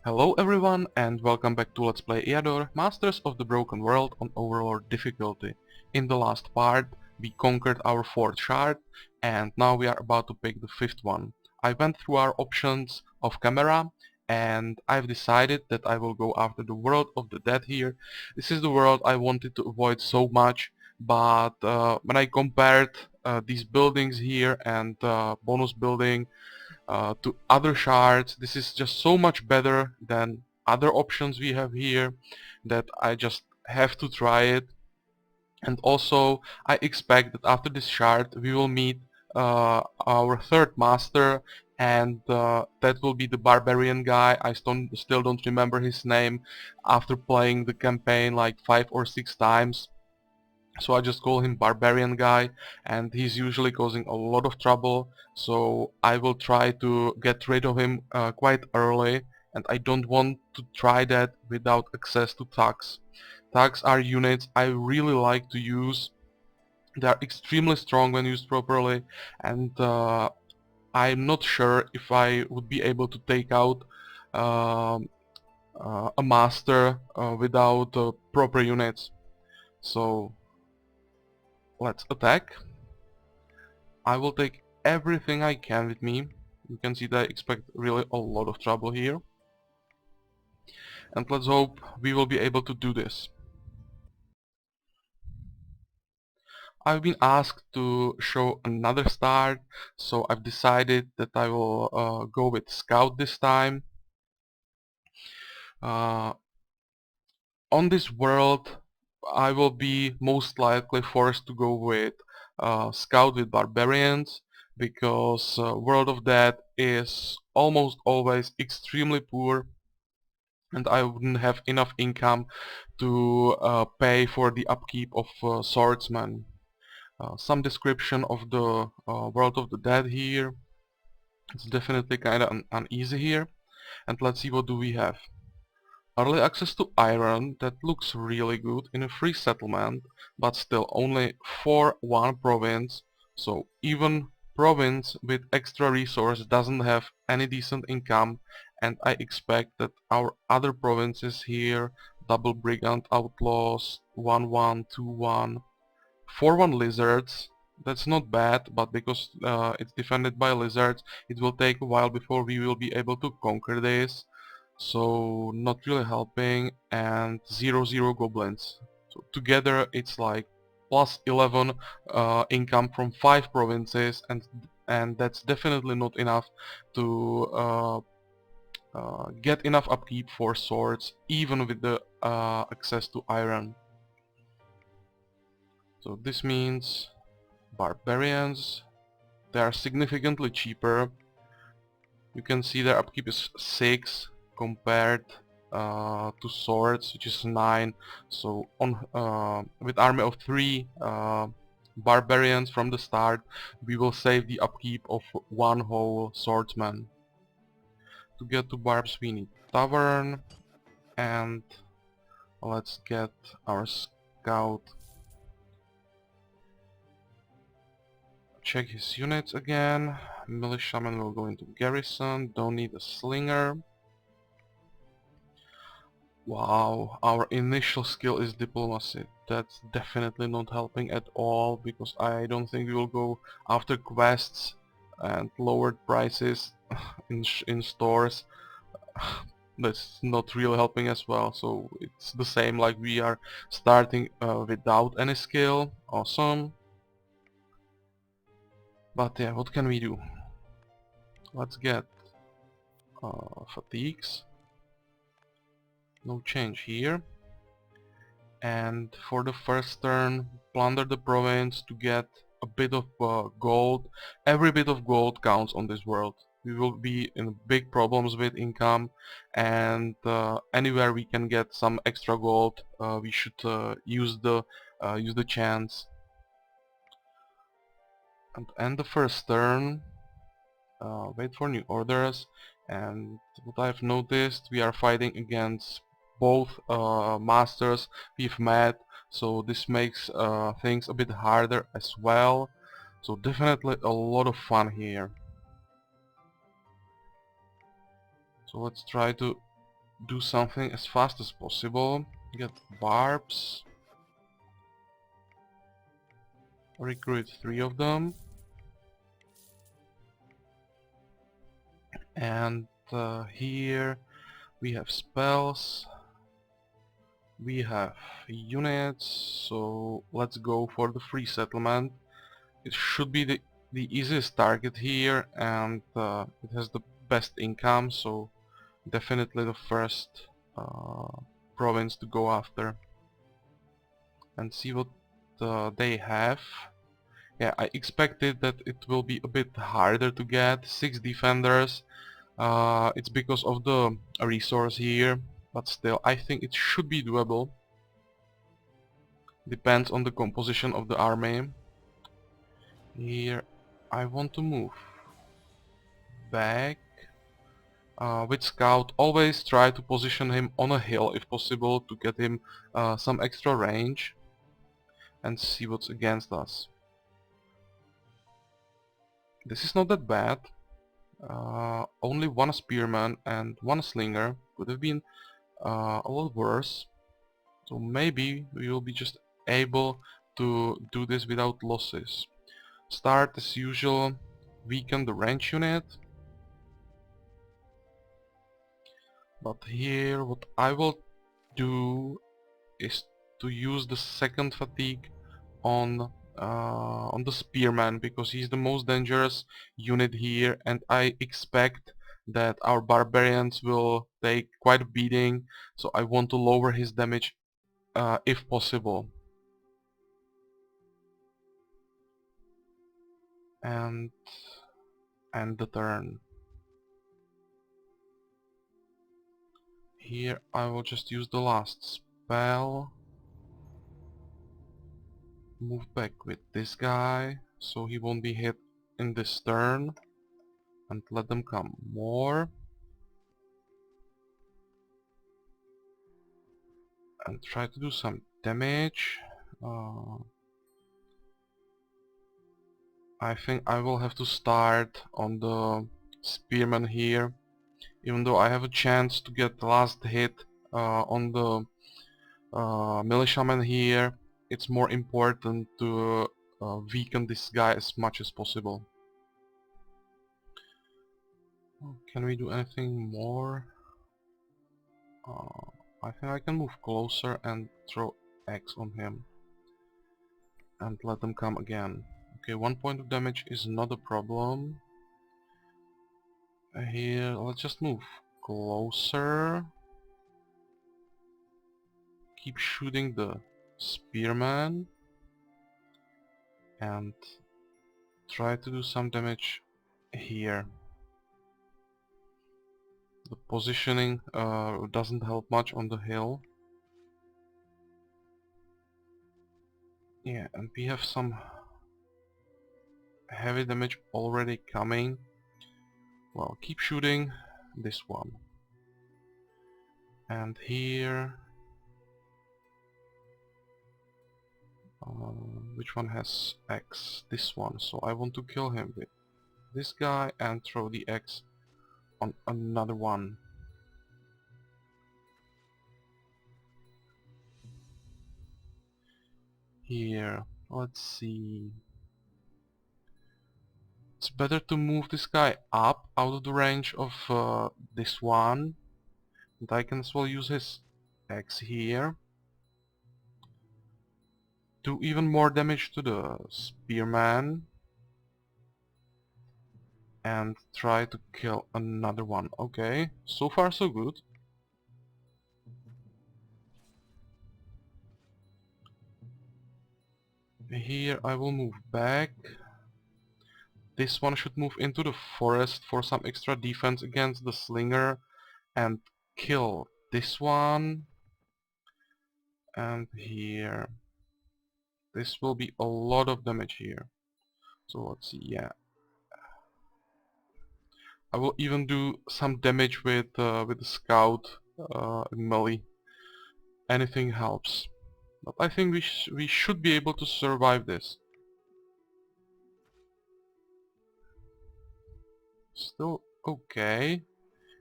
Hello everyone and welcome back to Let's Play Eador, Masters of the Broken World on Overlord difficulty. In the last part we conquered our 4th shard and now we are about to pick the 5th one. I went through our options off camera and I've decided that I will go after the World of the Dead here. This is the world I wanted to avoid so much, but when I compared these buildings here and bonus building to other shards, this is just so much better than other options we have here that I just have to try it. And also I expect that after this shard we will meet our 3rd master, and that will be the barbarian guy. I still don't remember his name after playing the campaign like 5 or 6 times. So I just call him barbarian guy, and he's usually causing a lot of trouble, so I will try to get rid of him quite early, and I don't want to try that without access to thugs. Thugs are units I really like to use. They are extremely strong when used properly, and I'm not sure if I would be able to take out um, a master without proper units. So let's attack. I will take everything I can with me. You can see that I expect really a lot of trouble here. And let's hope we will be able to do this. I've been asked to show another start, so I've decided that I will go with Scout this time. Uh, on this world I will be most likely forced to go with Scout with Barbarians, because World of Dead is almost always extremely poor and I wouldn't have enough income to pay for the upkeep of swordsman. Some description of the World of the Dead here. It's definitely kinda uneasy here. And let's see what do we have. Early access to iron, that looks really good in a free settlement, but still only for one province, so even province with extra resource doesn't have any decent income, and I expect that our other provinces here, double brigand outlaws, 1-1, 2-1, 4-1 lizards, that's not bad, but because it's defended by lizards, it will take a while before we will be able to conquer this. So not really helping, and 0-0 goblins. So together it's like plus 11 income from 5 provinces, and that's definitely not enough to get enough upkeep for swords, even with the access to iron. So this means barbarians, they are significantly cheaper. You can see their upkeep is 6 compared to swords, which is 9. So on with army of 3 barbarians from the start, we will save the upkeep of 1 whole swordsman. To get to barbs we need tavern, and let's get our scout. Check his units again. Militiaman will go into garrison, don't need a slinger. Wow, our initial skill is diplomacy. That's definitely not helping at all, because I don't think we will go after quests and lowered prices in stores. That's not really helping as well, so it's the same like we are starting without any skill. Awesome. But yeah, what can we do? Let's get fatigues. No change here. And for the first turn, plunder the province to get a bit of gold. Every bit of gold counts on this world. We will be in big problems with income, and anywhere we can get some extra gold, we should use the chance. And end the first turn. Wait for new orders, and what I've noticed, we are fighting against both masters we've met, so this makes things a bit harder as well. So definitely a lot of fun here. So let's try to do something as fast as possible. Get barbs. Recruit 3 of them. And here we have spells. We have units, so let's go for the free settlement. It should be the easiest target here, and it has the best income, so definitely the first province to go after. And see what they have. Yeah, I expected that it will be a bit harder to get. 6 defenders. It's because of the resource here, but still I think it should be doable. Depends on the composition of the army. Here I want to move back. With Scout, always try to position him on a hill if possible to get him some extra range and see what's against us. This is not that bad. Only 1 spearman and 1 slinger would have been a lot worse. So maybe we will be just able to do this without losses. Start as usual, weaken the range unit. But here what I will do is to use the second fatigue on the spearman, because he's the most dangerous unit here, and I expect that our barbarians will take quite a beating, so I want to lower his damage if possible. And end the turn. Here I will just use the last spell. Move back with this guy, so he won't be hit in this turn. And let them come more. And try to do some damage. I think I will have to start on the spearman here. Even though I have a chance to get the last hit on the militiaman here, it's more important to weaken this guy as much as possible. Can we do anything more? I think I can move closer and throw X on him. And let them come again. Okay, 1 point of damage is not a problem. Here, let's just move closer. Keep shooting the spearman. And try to do some damage here. The positioning doesn't help much on the hill. Yeah, and we have some heavy damage already coming. Well, keep shooting this one. And here... which one has X? This one. So I want to kill him with this guy and throw the X on another one. Here, let's see. It's better to move this guy up out of the range of this one. And I can as well use his X here. Do even more damage to the spearman. And try to kill another one. Okay, so far so good. Here I will move back. This one should move into the forest for some extra defense against the slinger and kill this one. And here. This will be a lot of damage here. So let's see, yeah. I will even do some damage with the scout in melee. Anything helps. But I think we should be able to survive this. Still okay.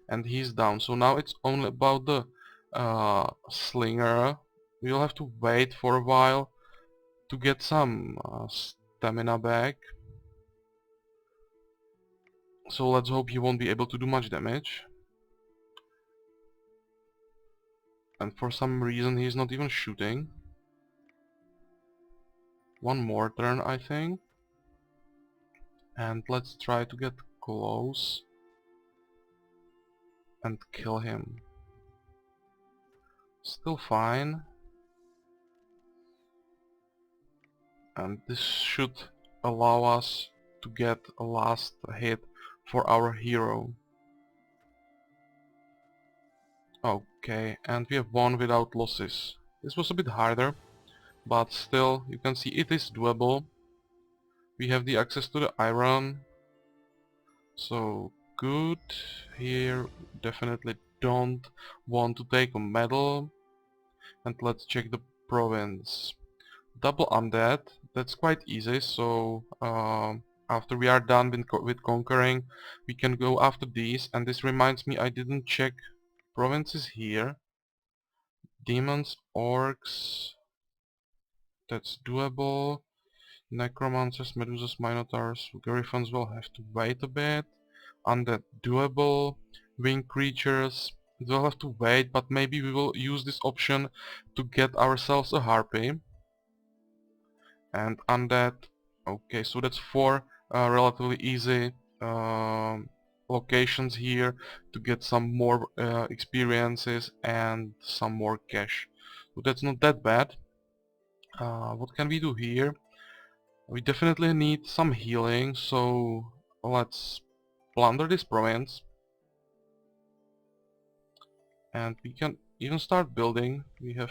and he's down. So now it's only about the slinger. We'll have to wait for a while to get some stamina back. So let's hope he won't be able to do much damage. And for some reason he's not even shooting. One more turn, I think. And let's try to get close and kill him. Still fine. And this should allow us to get a last hit for our hero. Okay, and we have won without losses. This was a bit harder, but still you can see it is doable. We have the access to the iron, so good. Here definitely don't want to take a medal. And let's check the province. Double undead, that's quite easy, so after we are done with conquering, we can go after these. And this reminds me, I didn't check provinces here. Demons, orcs, that's doable. Necromancers, medusas, minotaurs, griffins will have to wait a bit. Undead, doable. Winged creatures, we'll have to wait, but maybe we will use this option to get ourselves a harpy. And undead, okay, so that's four relatively easy locations here to get some more experiences and some more cash. So that's not that bad. What can we do here? We definitely need some healing, so let's plunder this province. And we can even start building. We have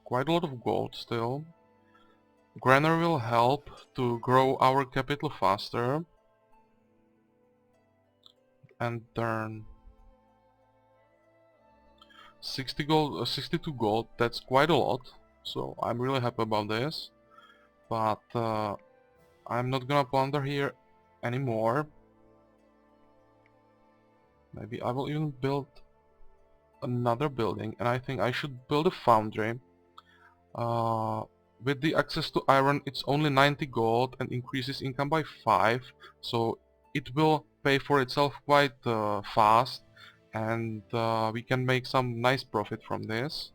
quite a lot of gold still. Granary will help to grow our capital faster. And turn 60 gold, 62 gold, that's quite a lot, so I'm really happy about this. But I'm not gonna plunder here anymore. Maybe I will even build another building, and I think I should build a foundry. With the access to iron, it's only 90 gold and increases income by 5, so it will pay for itself quite fast, and we can make some nice profit from this.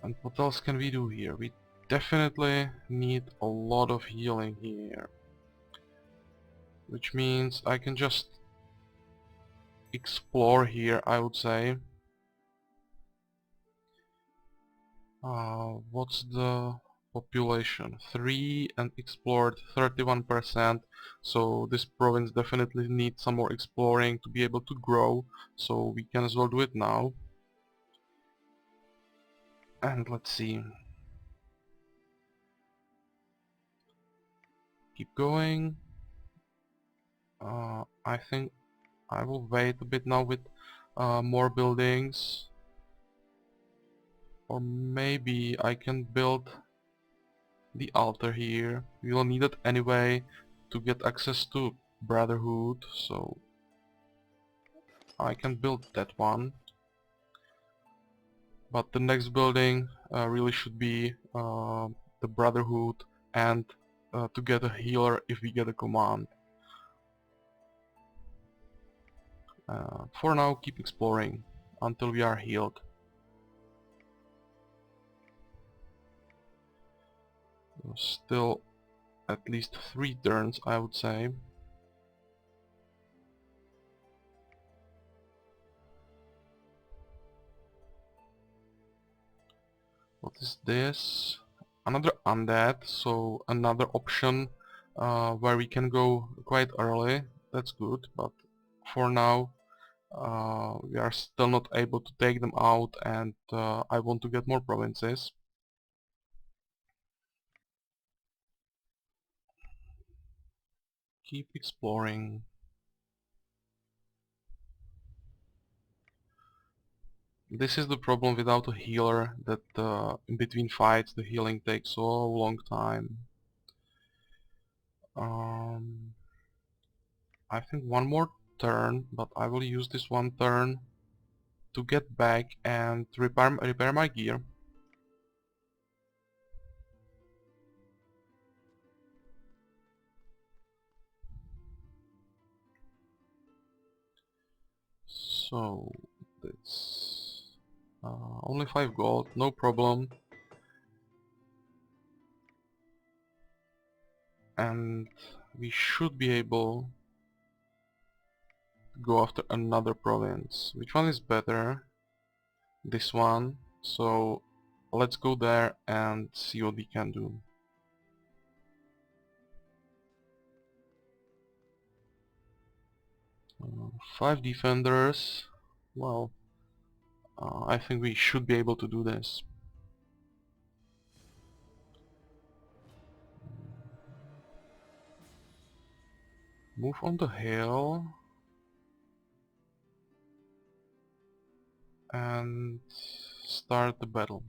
And what else can we do here? We definitely need a lot of healing here, which means I can just explore here, I would say. What's the population? 3 and explored 31%, so this province definitely needs some more exploring to be able to grow, so we can as well do it now. And let's see. Keep going. I think I will wait a bit now with more buildings. Or maybe I can build the altar here. We will need it anyway to get access to Brotherhood, so I can build that one. But the next building really should be the Brotherhood, and to get a healer if we get a command. For now, keep exploring until we are healed. Still at least 3 turns, I would say. What is this? Another undead, so another option where we can go quite early. That's good, but for now we are still not able to take them out, and I want to get more provinces. Keep exploring. This is the problem without a healer, that in between fights the healing takes so long time. Um, I think one more turn, but I will use this one turn to get back and repair my gear. So this only 5 gold, no problem. And we should be able to go after another province. Which one is better? This one. So let's go there and see what we can do. 5 defenders. Well, I think we should be able to do this. Move on the hill and start the battle.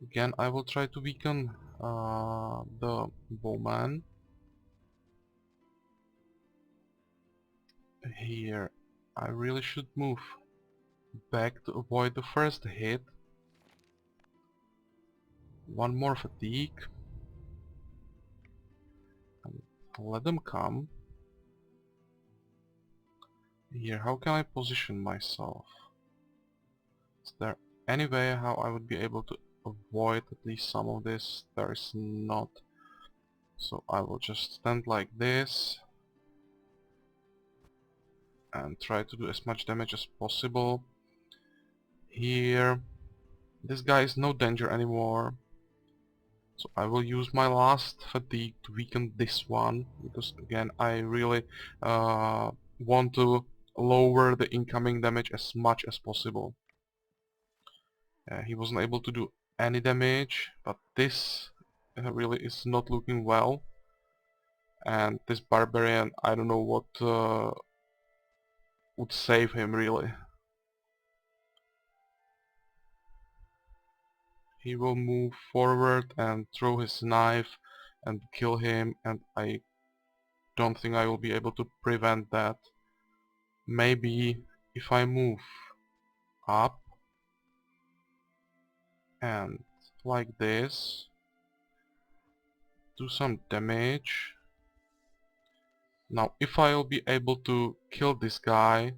Again, I will try to weaken the bowman. Here, I really should move back to avoid the first hit. One more fatigue. And let them come. Here, how can I position myself? Is there any way how I would be able to avoid at least some of this? There is not. So I will just stand like this and try to do as much damage as possible. Here, this guy is no danger anymore. So I will use my last fatigue to weaken this one, because again I really want to lower the incoming damage as much as possible. He wasn't able to do any damage, but this really is not looking well. And this barbarian, I don't know what would save him really. He will move forward and throw his knife and kill him, and I don't think I will be able to prevent that. Maybe if I move up and like this, do some damage. Now if I will be able to kill this guy,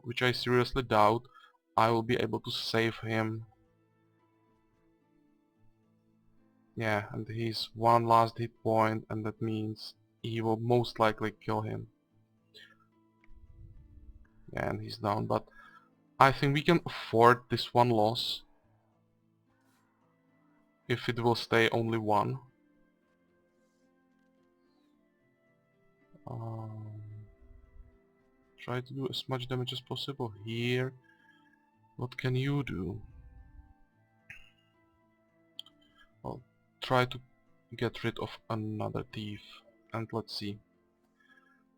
which I seriously doubt, I will be able to save him. Yeah, and he's one last hit point, and that means he will most likely kill him. Yeah, and he's down, but I think we can afford this one loss if it will stay only one. Um, Try to do as much damage as possible here. What can you do? I'll try to get rid of another thief. And let's see.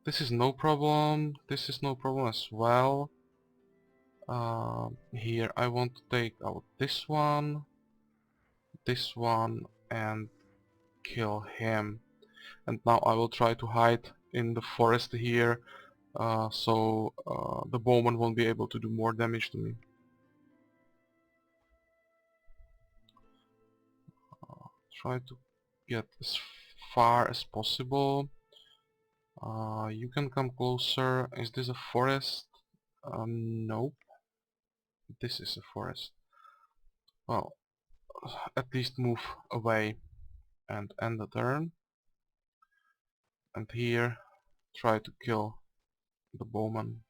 This is no problem. This is no problem as well. Here I want to take out this one, and kill him. And now I will try to hide in the forest here, so the bowman won't be able to do more damage to me. Try to get as far as possible. You can come closer. Is this a forest? Nope. This is a forest. Well, at least move away and end the turn. And here, try to kill the bowman.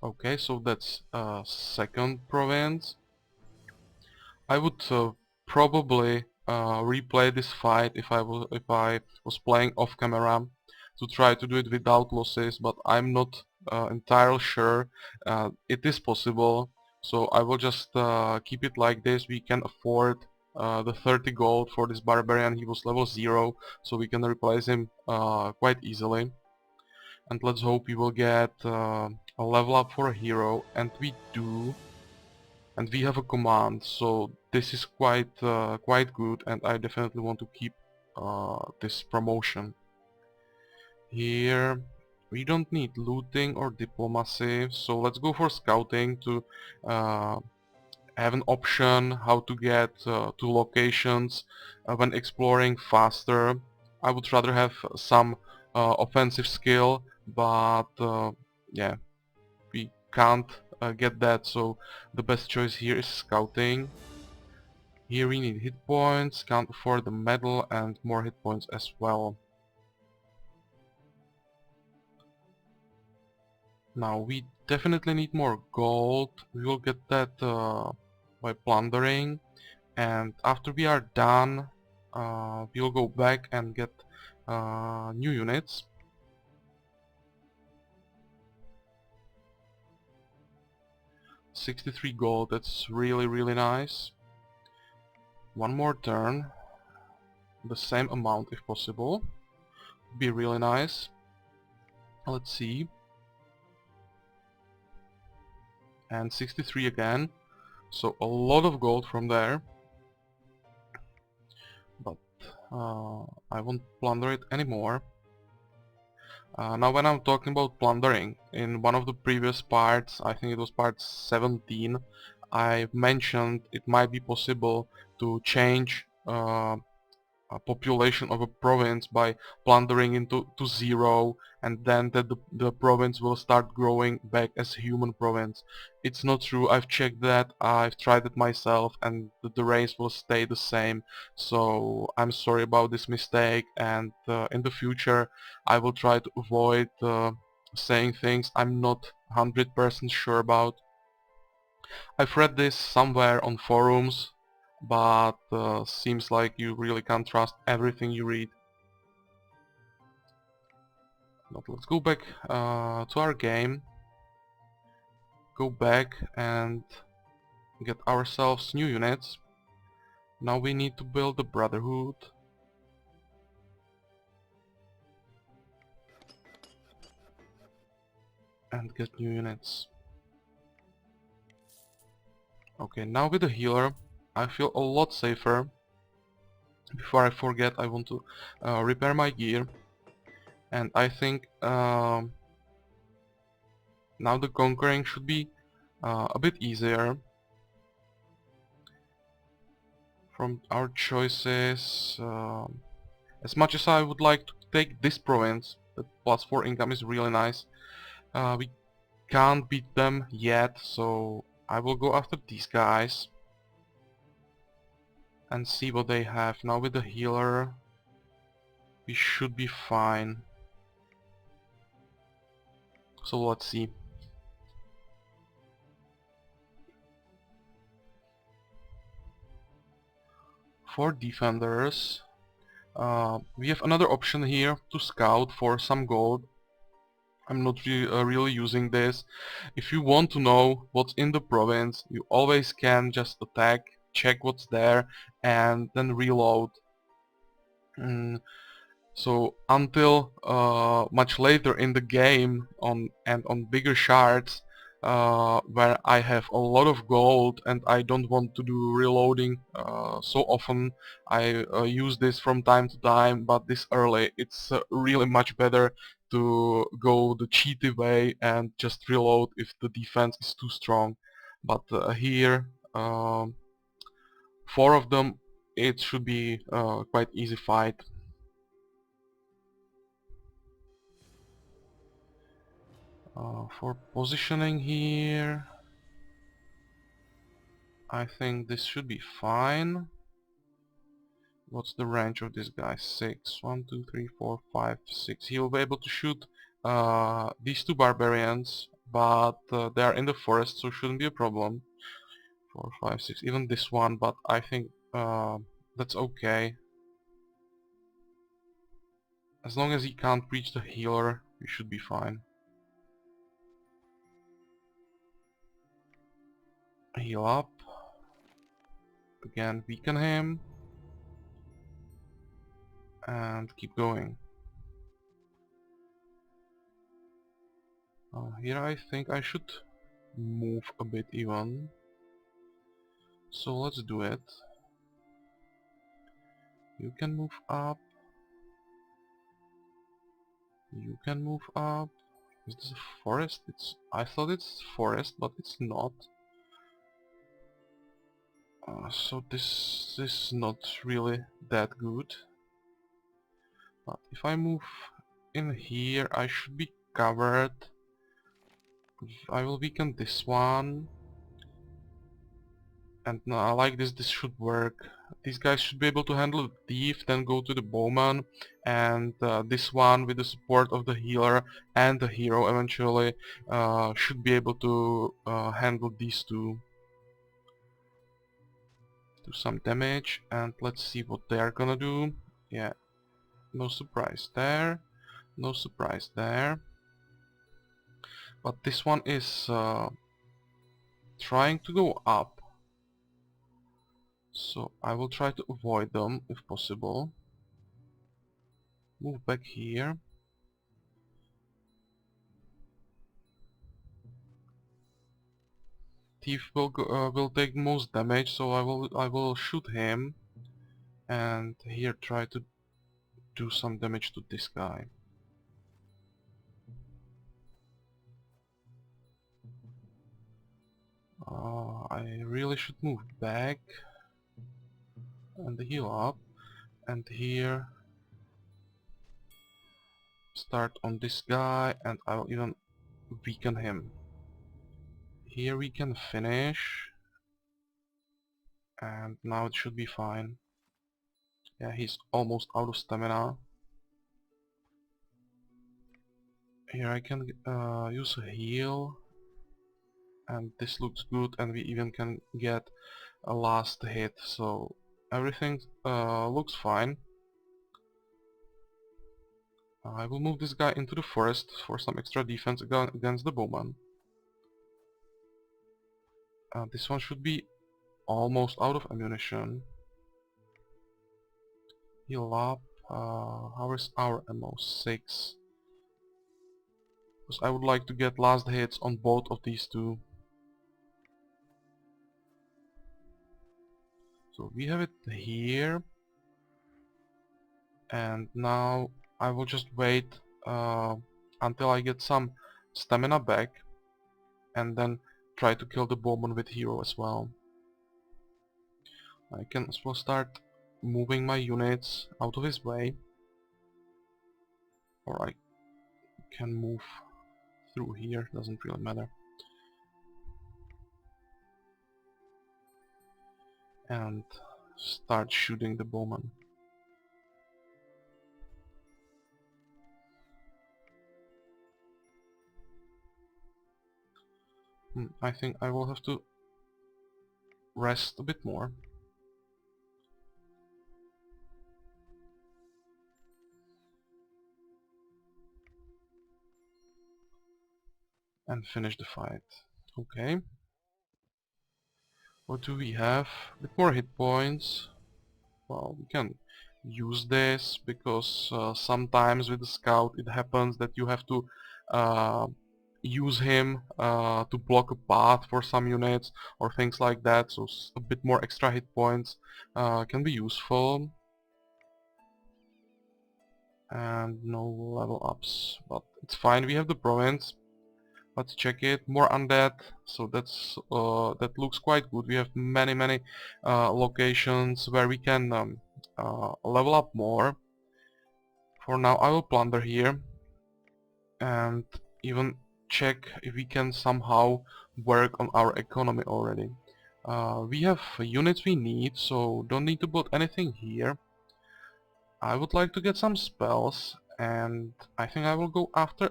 Okay, so that's second province. I would probably replay this fight if I was playing off camera to try to do it without losses, but I'm not entirely sure it is possible. So I will just keep it like this. We can afford the 30 gold for this barbarian. He was level 0, so we can replace him quite easily. And let's hope we will get a level up for a hero, and we do. And we have a command, so this is quite good, and I definitely want to keep this promotion. Here we don't need looting or diplomacy, so let's go for scouting to have an option how to get to locations when exploring faster. I would rather have some offensive skill, but yeah, we can't get that, so the best choice here is scouting. Here we need hit points, can't afford the medal and more hit points as well. Now we definitely need more gold. We will get that by plundering, and after we are done we'll go back and get new units. $63 gold, that's really nice. One more turn, the same amount if possible, would be really nice. Let's see. And 63 again, so a lot of gold from there. But I won't plunder it anymore. Now when I'm talking about plundering, in one of the previous parts, I think it was part 17, I mentioned it might be possible to change a population of a province by plundering into to 0, and then the province will start growing back as a human province. It's not true, I've checked that, I've tried it myself, and the race will stay the same. So I'm sorry about this mistake, and in the future I will try to avoid saying things I'm not 100% sure about. I've read this somewhere on forums, but seems like you really can't trust everything you read. But let's go back to our game, go back and get ourselves new units. Now we need to build the Brotherhood. And get new units. Okay, now with the healer I feel a lot safer. Before I forget, I want to repair my gear. And I think now the conquering should be a bit easier. From our choices, as much as I would like to take this province, the +4 income is really nice, we can't beat them yet, so I will go after these guys and see what they have. Now with the healer we should be fine, so let's see. For defenders we have another option here to scout for some gold. I'm not really using this. If you want to know what's in the province, you always can just attack, check what's there, and then reload. So until much later in the game, on bigger shards, where I have a lot of gold and I don't want to do reloading so often, I use this from time to time, but this early it's really much better to go the cheaty way and just reload if the defense is too strong. But here, 4 of them, it should be quite easy fight. For positioning here, I think this should be fine. What's the range of this guy? 6. 1, 2, 3, 4, 5, 6. He will be able to shoot these 2 barbarians, but they are in the forest, so shouldn't be a problem. 4, 5, 6. Even this one, but I think that's okay. As long as he can't reach the healer, we should be fine. Heal up. again weaken him, and keep going. Here I think I should move a bit even. So let's do it. You can move up. You can move up. Is this a forest? I thought it's forest, but it's not. So this is not really that good. But if I move in here, I should be covered. I will weaken this one. And now, like this should work. These guys should be able to handle the thief, then go to the bowman, and this one with the support of the healer and the hero eventually should be able to handle these two. Do some damage, and let's see what they are gonna do. Yeah, no surprise there, no surprise there. But this one is trying to go up, so I will try to avoid them if possible. Move back here. Thief will take most damage, so I will shoot him, and here try to do some damage to this guy. I really should move back and heal up, and here start on this guy, and I will even weaken him. Here we can finish, and now it should be fine. Yeah, he's almost out of stamina. Here I can use a heal, and this looks good, and we even can get a last hit, so everything looks fine. I will move this guy into the forest for some extra defense against the bowman. This one should be almost out of ammunition. Heal up. How is our ammo? 6. Because I would like to get last hits on both of these two. So we have it here. And now I will just wait until I get some stamina back, and then try to kill the bowman with hero as well. I can as well start moving my units out of his way, or I can move through here, doesn't really matter. And start shooting the bowman. I think I will have to rest a bit more. And finish the fight. Okay. What do we have? A bit more hit points. Well, we can use this because sometimes with the scout it happens that you have to use him to block a path for some units or things like that, so a bit more extra hit points can be useful. And no level ups, but it's fine, we have the province. Let's check it. More undead, so that looks quite good. We have many locations where we can level up more. For now I will plunder here and even check if we can somehow work on our economy already. We have units we need, so don't need to build anything here. I would like to get some spells, and I think I will go after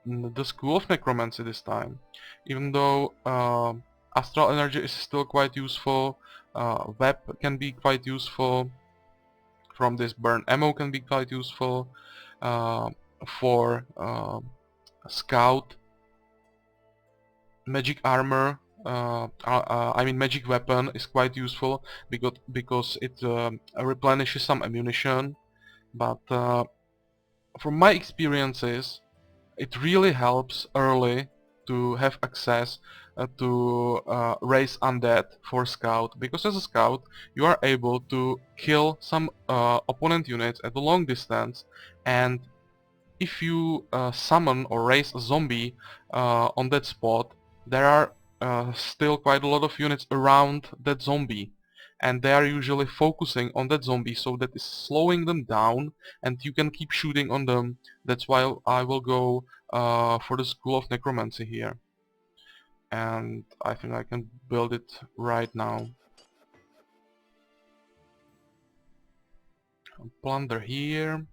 the School of Necromancy this time. Even though Astral Energy is still quite useful, Web can be quite useful, from this burn ammo can be quite useful, for Scout, Magic Armor I mean magic weapon is quite useful because it replenishes some ammunition, but from my experiences it really helps early to have access to raise undead for scout, because as a scout you are able to kill some opponent units at a long distance, and if you summon or raise a zombie on that spot, there are still quite a lot of units around that zombie, and they are usually focusing on that zombie, so that is slowing them down and you can keep shooting on them. That's why I will go for the School of Necromancy here, and I think I can build it right now. Plunder here.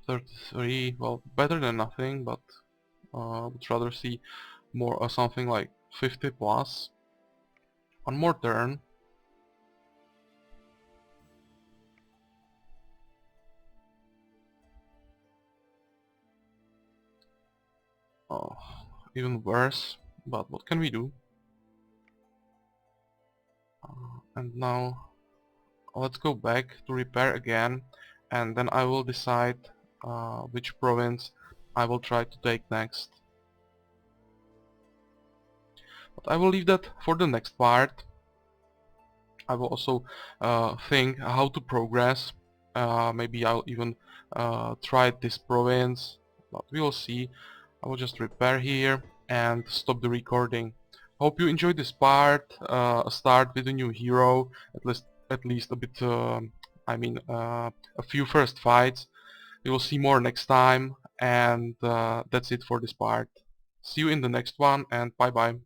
33, well, better than nothing, but would rather see more something like 50 plus. One more turn. Oh, even worse, but what can we do? And now let's go back to repair again, and then I will decide which province I will try to take next. But I will leave that for the next part. I will also think how to progress. Maybe I'll even try this province, but we'll see. I will just repair here and stop the recording. Hope you enjoyed this part. Start with a new hero, at least a bit. I mean, a few first fights. We will see more next time, and that's it for this part. See you in the next one, and bye bye.